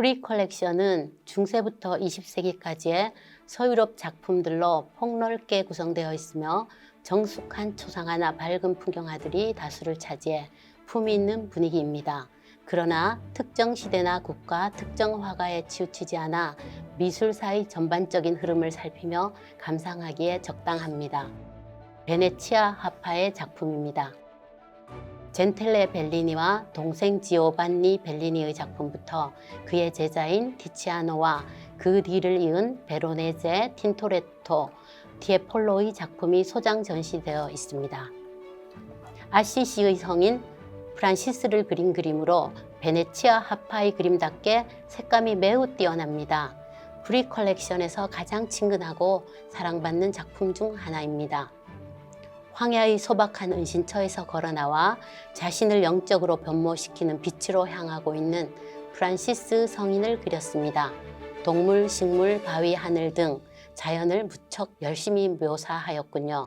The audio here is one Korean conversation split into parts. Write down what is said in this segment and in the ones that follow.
프리 컬렉션은 중세부터 20세기까지의 서유럽 작품들로 폭넓게 구성되어 있으며 정숙한 초상화나 밝은 풍경화들이 다수를 차지해 품위 있는 분위기입니다. 그러나 특정 시대나 국가, 특정 화가에 치우치지 않아 미술사의 전반적인 흐름을 살피며 감상하기에 적당합니다. 베네치아 화파의 작품입니다. 젠텔레 벨리니와 동생 지오반니 벨리니의 작품부터 그의 제자인 티치아노와 그 뒤를 이은 베로네제, 틴토레토, 디에폴로의 작품이 소장 전시되어 있습니다. 아시시의 성인 프란시스를 그린 그림으로 베네치아 화파의 그림답게 색감이 매우 뛰어납니다. 프리 컬렉션에서 가장 친근하고 사랑받는 작품 중 하나입니다. 황야의 소박한 은신처에서 걸어나와 자신을 영적으로 변모시키는 빛으로 향하고 있는 프란시스 성인을 그렸습니다. 동물, 식물, 바위, 하늘 등 자연을 무척 열심히 묘사하였군요.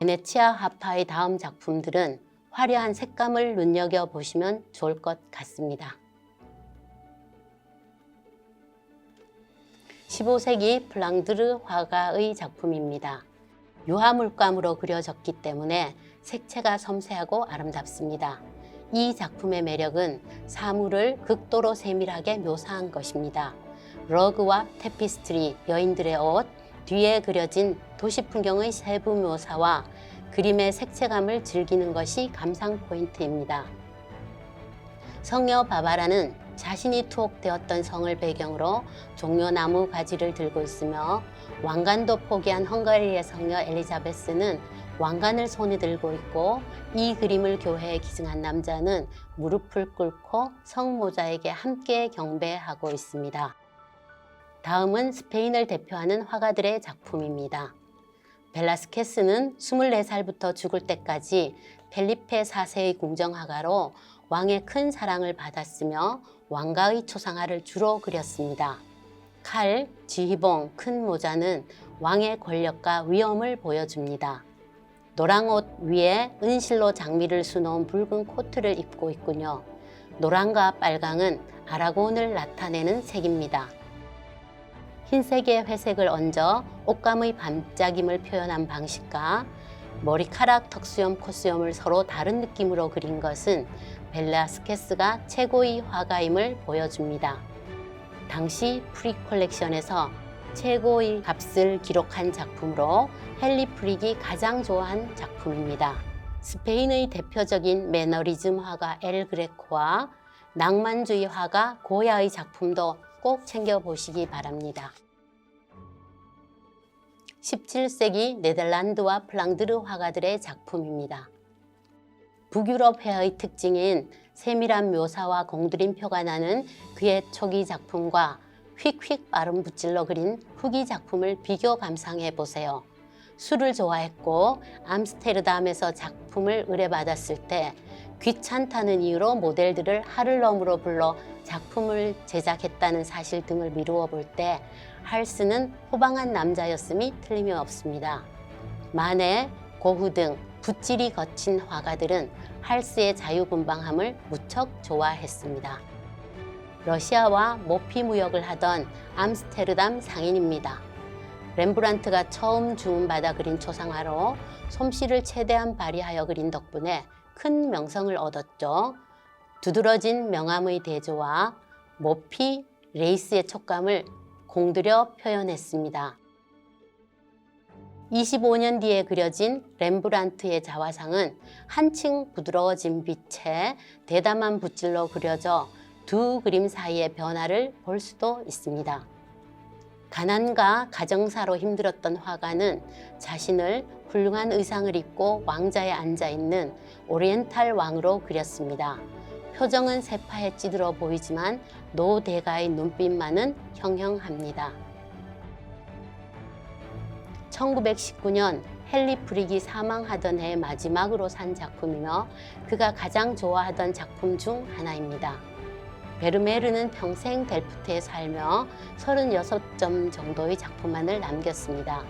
베네치아 화파의 다음 작품들은 화려한 색감을 눈여겨보시면 좋을 것 같습니다. 15세기 플랑드르 화가의 작품입니다. 유화물감으로 그려졌기 때문에 색채가 섬세하고 아름답습니다. 이 작품의 매력은 사물을 극도로 세밀하게 묘사한 것입니다. 러그와 테피스트리, 여인들의 옷, 뒤에 그려진 도시 풍경의 세부 묘사와 그림의 색채감을 즐기는 것이 감상 포인트입니다. 성녀 바바라는 자신이 투옥되었던 성을 배경으로 종려나무 가지를 들고 있으며 왕관도 포기한 헝가리의 성녀 엘리자베스는 왕관을 손에 들고 있고 이 그림을 교회에 기증한 남자는 무릎을 꿇고 성모자에게 함께 경배하고 있습니다. 다음은 스페인을 대표하는 화가들의 작품입니다. 벨라스케스는 24살부터 죽을 때까지 펠리페 4세의 궁정화가로 왕의 큰 사랑을 받았으며 왕가의 초상화를 주로 그렸습니다. 칼, 지휘봉, 큰 모자는 왕의 권력과 위엄을 보여줍니다. 노란 옷 위에 은실로 장미를 수놓은 붉은 코트를 입고 있군요. 노란과 빨강은 아라곤을 나타내는 색입니다. 흰색에 회색을 얹어 옷감의 반짝임을 표현한 방식과 머리카락, 턱수염, 콧수염을 서로 다른 느낌으로 그린 것은 벨라스케스가 최고의 화가임을 보여줍니다. 당시 프리 컬렉션에서 최고의 값을 기록한 작품으로 헨리 프릭이 가장 좋아한 작품입니다. 스페인의 대표적인 매너리즘 화가 엘 그레코와 낭만주의 화가 고야의 작품도 꼭 챙겨보시기 바랍니다. 17세기 네덜란드와 플랑드르 화가들의 작품입니다. 북유럽 회화의 특징인 세밀한 묘사와 공들임표가 나는 그의 초기 작품과 휙휙 빠른 붓질로 그린 후기 작품을 비교 감상해 보세요. 술을 좋아했고 암스테르담에서 작품을 의뢰받았을 때 귀찮다는 이유로 모델들을 하를럼으로 불러 작품을 제작했다는 사실 등을 미루어 볼 때 할스는 호방한 남자였음이 틀림이 없습니다. 마네, 고흐 등 붓질이 거친 화가들은 할스의 자유분방함을 무척 좋아했습니다. 러시아와 모피 무역을 하던 암스테르담 상인입니다. 렘브란트가 처음 주문받아 그린 초상화로 솜씨를 최대한 발휘하여 그린 덕분에 큰 명성을 얻었죠. 두드러진 명암의 대조와 모피, 레이스의 촉감을 공들여 표현했습니다. 25년 뒤에 그려진 렘브란트의 자화상은 한층 부드러워진 빛에 대담한 붓질로 그려져 두 그림 사이의 변화를 볼 수도 있습니다. 가난과 가정사로 힘들었던 화가는 자신을 훌륭한 의상을 입고 왕자에 앉아있는 오리엔탈 왕으로 그렸습니다. 표정은 세파에 찌들어 보이지만 노 대가의 눈빛만은 형형합니다. 1919년 헨리 프릭이 사망하던 해 마지막으로 산 작품이며 그가 가장 좋아하던 작품 중 하나입니다. 베르메르는 평생 델프트에 살며 36점 정도의 작품만을 남겼습니다.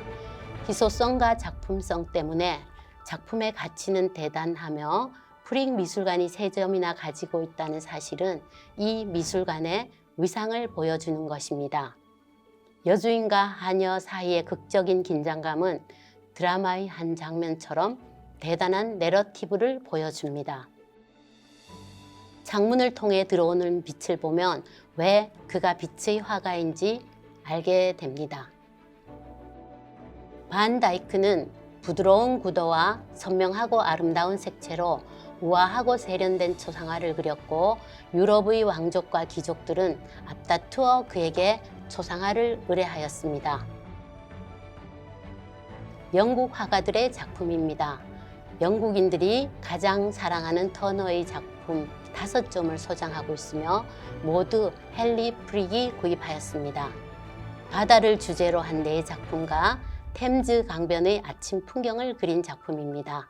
희소성과 작품성 때문에 작품의 가치는 대단하며 프릭 미술관이 3점이나 가지고 있다는 사실은 이 미술관의 위상을 보여주는 것입니다. 여주인과 하녀 사이의 극적인 긴장감은 드라마의 한 장면처럼 대단한 내러티브를 보여줍니다. 창문을 통해 들어오는 빛을 보면 왜 그가 빛의 화가인지 알게 됩니다. 반 다이크는 부드러운 구도와 선명하고 아름다운 색채로 우아하고 세련된 초상화를 그렸고, 유럽의 왕족과 귀족들은 앞다투어 그에게 초상화를 의뢰하였습니다. 영국 화가들의 작품입니다. 영국인들이 가장 사랑하는 터너의 작품 5점을 소장하고 있으며 모두 헨리 프릭이 구입하였습니다. 바다를 주제로 한 4작품과 템즈 강변의 아침 풍경을 그린 작품입니다.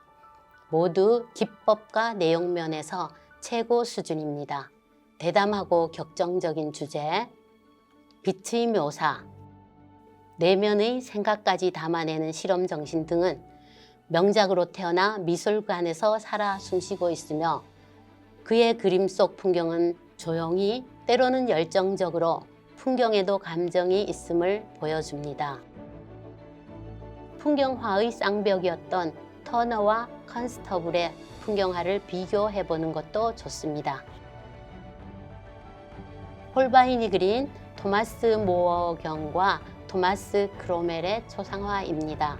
모두 기법과 내용 면에서 최고 수준입니다. 대담하고 격정적인 주제, 빛의 묘사, 내면의 생각까지 담아내는 실험 정신 등은 명작으로 태어나 미술관에서 살아 숨쉬고 있으며, 그의 그림 속 풍경은 조용히 때로는 열정적으로 풍경에도 감정이 있음을 보여줍니다. 풍경화의 쌍벽이었던 터너와 컨스터블의 풍경화를 비교해보는 것도 좋습니다. 홀바인이 그린 토마스 모어경과 토마스 크로멜의 초상화입니다.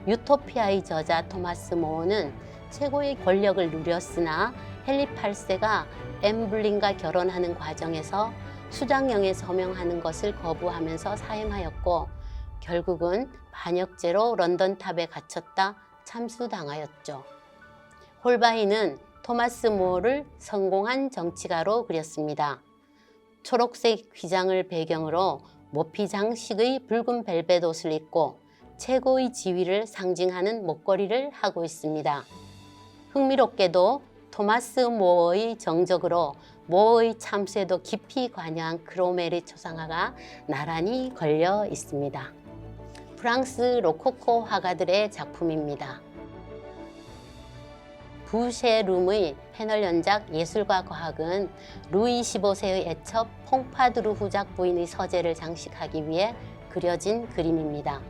유토피아의 저자 토마스 모어는 최고의 권력을 누렸으나 헨리 8세가 앤 블린과 결혼하는 과정에서 수장령에 서명하는 것을 거부하면서 사임하였고, 결국은 반역죄로 런던 탑에 갇혔다 참수당하였죠. 홀바인은 토마스 모어를 성공한 정치가로 그렸습니다. 초록색 휘장을 배경으로 모피 장식의 붉은 벨벳 옷을 입고 최고의 지위를 상징하는 목걸이를 하고 있습니다. 흥미롭게도 토마스 모어의 정적으로 모어의 참수에도 깊이 관여한 크로멜의 초상화가 나란히 걸려 있습니다. 프랑스 로코코 화가들의 작품입니다. 부쉐룸의 패널 연작 예술과 과학은 루이 15세의 애첩 퐁파두르 후작 부인의 서재를 장식하기 위해 그려진 그림입니다.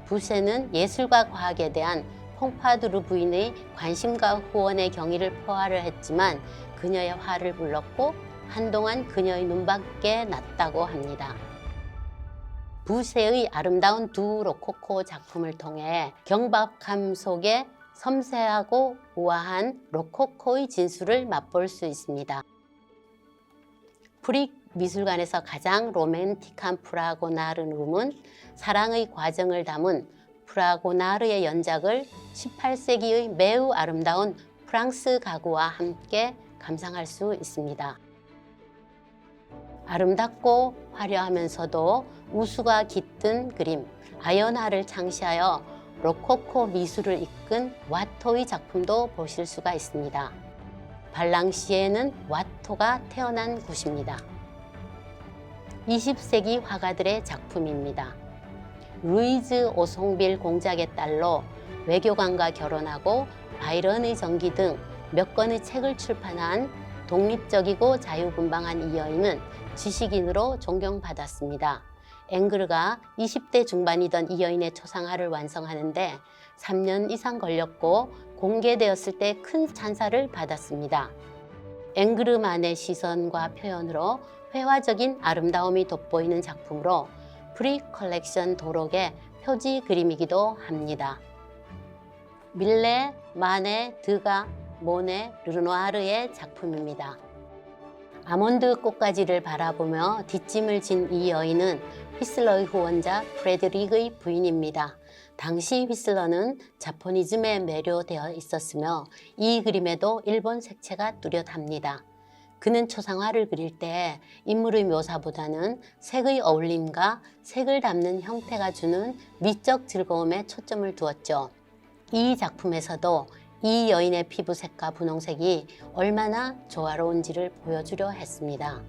부쉐는 예술과 과학에 대한 퐁파두르 부인의 관심과 후원의 경의를 표하려 했지만 그녀의 화를 불렀고 한동안 그녀의 눈밖에 났다고 합니다. 부쉐의 아름다운 두 로코코 작품을 통해 경박함 속에 섬세하고 우아한 로코코의 진수를 맛볼 수 있습니다. 프릭 미술관에서 가장 로맨틱한 프라고나르 룸은 사랑의 과정을 담은 프라고나르의 연작을 18세기의 매우 아름다운 프랑스 가구와 함께 감상할 수 있습니다. 아름답고 화려하면서도 우수가 깃든 그림, 아연화를 창시하여 로코코 미술을 이끈 와토의 작품도 보실 수가 있습니다. 발랑시에는 와토가 태어난 곳입니다. 20세기 화가들의 작품입니다. 루이즈 오송빌 공작의 딸로 외교관과 결혼하고 바이런의 전기 등 몇 권의 책을 출판한 독립적이고 자유분방한 이 여인은 지식인으로 존경받았습니다. 앵그르가 20대 중반이던 이 여인의 초상화를 완성하는데 3년 이상 걸렸고 공개되었을 때 큰 찬사를 받았습니다. 앵그르만의 시선과 표현으로 회화적인 아름다움이 돋보이는 작품으로 프릭 컬렉션 도록의 표지 그림이기도 합니다. 밀레, 마네, 드가, 모네, 르누아르의 작품입니다. 아몬드 꽃가지를 바라보며 뒷짐을 진 이 여인은 휘슬러의 후원자 프레드릭의 부인입니다. 당시 휘슬러는 자포니즘에 매료되어 있었으며 이 그림에도 일본 색채가 뚜렷합니다. 그는 초상화를 그릴 때 인물의 묘사보다는 색의 어울림과 색을 담는 형태가 주는 미적 즐거움에 초점을 두었죠. 이 작품에서도 이 여인의 피부색과 분홍색이 얼마나 조화로운지를 보여주려 했습니다.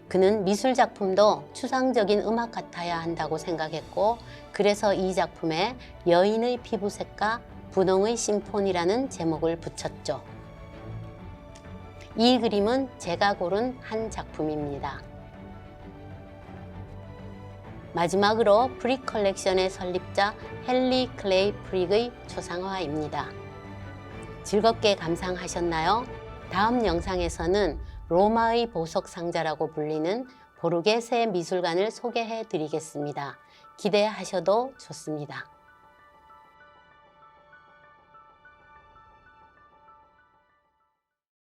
그는 미술작품도 추상적인 음악 같아야 한다고 생각했고, 그래서 이 작품에 여인의 피부색과 분홍의 심포니라는 제목을 붙였죠. 이 그림은 제가 고른 한 작품입니다. 마지막으로 프릭 컬렉션의 설립자 헨리 클레이 프릭의 초상화입니다. 즐겁게 감상하셨나요? 다음 영상에서는 로마의 보석 상자라고 불리는 보르게세 미술관을 소개해 드리겠습니다. 기대하셔도 좋습니다.